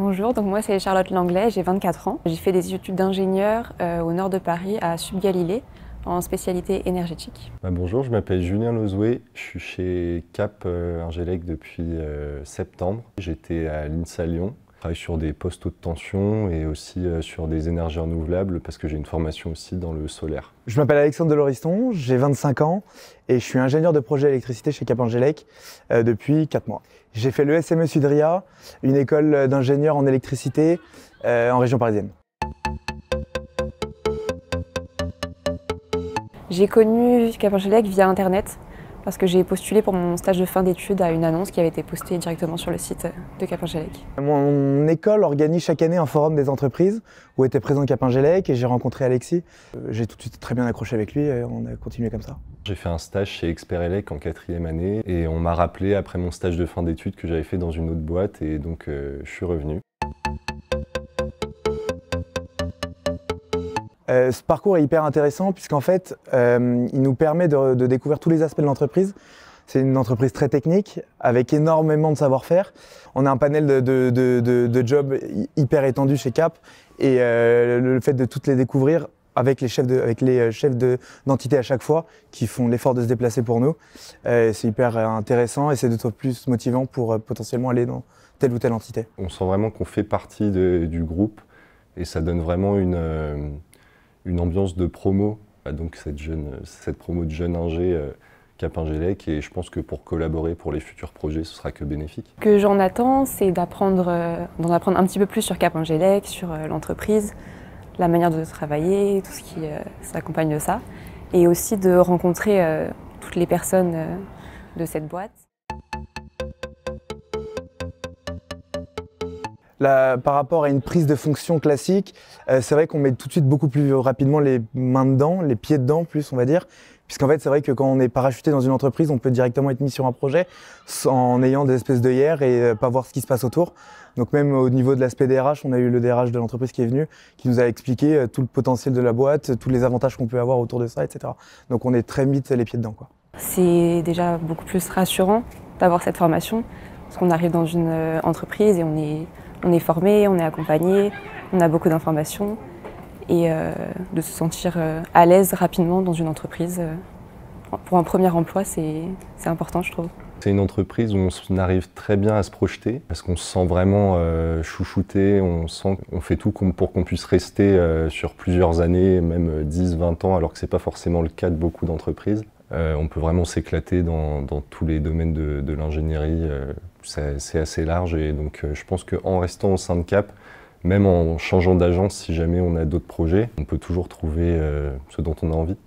Bonjour, donc moi c'est Charlotte Langlais, j'ai 24 ans. J'ai fait des études d'ingénieur au nord de Paris, à Sub-Galilée, en spécialité énergétique. Bonjour, je m'appelle Julien Lozoué, je suis chez Cap Ingélec depuis septembre. J'étais à l'INSA Lyon, je travaille sur des postes haute tension et aussi sur des énergies renouvelables parce que j'ai une formation aussi dans le solaire. Je m'appelle Alexandre Deloriston, j'ai 25 ans et je suis ingénieur de projet électricité chez Cap Ingélec depuis 4 mois. J'ai fait le SME Sudria, une école d'ingénieurs en électricité en région parisienne. J'ai connu Cap Ingélec via Internet parce que j'ai postulé pour mon stage de fin d'études à une annonce qui avait été postée directement sur le site de Cap Ingélec. Mon école organise chaque année un forum des entreprises où était présent Cap Ingélec et j'ai rencontré Alexis. J'ai tout de suite très bien accroché avec lui et on a continué comme ça. J'ai fait un stage chez Experelec en 4e année et on m'a rappelé après mon stage de fin d'études que j'avais fait dans une autre boîte et donc je suis revenu. Ce parcours est hyper intéressant puisqu'en fait, il nous permet de découvrir tous les aspects de l'entreprise. C'est une entreprise très technique, avec énormément de savoir-faire. On a un panel de jobs hyper étendu chez Cap et le fait de toutes les découvrir avec les chefs d'entité à chaque fois qui font l'effort de se déplacer pour nous, c'est hyper intéressant et c'est d'autant plus motivant pour potentiellement aller dans telle ou telle entité. On sent vraiment qu'on fait partie du groupe et ça donne vraiment une ambiance de promo, donc cette promo de jeunes ingé Cap Ingélec, et je pense que pour collaborer pour les futurs projets, ce sera que bénéfique. Ce que j'en attends, c'est d'en apprendre un petit peu plus sur Cap Ingélec, sur l'entreprise, la manière de travailler, tout ce qui s'accompagne de ça, et aussi de rencontrer toutes les personnes de cette boîte. Par rapport à une prise de fonction classique, c'est vrai qu'on met tout de suite beaucoup plus rapidement les mains dedans, les pieds dedans plus on va dire, puisqu'en fait c'est vrai que quand on est parachuté dans une entreprise, on peut directement être mis sur un projet en ayant des espèces d'œillères et pas voir ce qui se passe autour. Donc même au niveau de l'aspect DRH, on a eu le DRH de l'entreprise qui est venu, qui nous a expliqué tout le potentiel de la boîte, tous les avantages qu'on peut avoir autour de ça, etc. Donc on est très vite les pieds dedans, quoi. C'est déjà beaucoup plus rassurant d'avoir cette formation, parce qu'on arrive dans une entreprise et on est formé, on est accompagné, on a beaucoup d'informations et de se sentir à l'aise rapidement dans une entreprise pour un premier emploi, c'est important, je trouve. C'est une entreprise où on arrive très bien à se projeter parce qu'on se sent vraiment chouchouté, on fait tout pour qu'on puisse rester sur plusieurs années, même 10-20 ans, alors que ce n'est pas forcément le cas de beaucoup d'entreprises. On peut vraiment s'éclater dans tous les domaines de l'ingénierie. C'est assez large et donc je pense qu'en restant au sein de Cap, même en changeant d'agence, si jamais on a d'autres projets, on peut toujours trouver ce dont on a envie.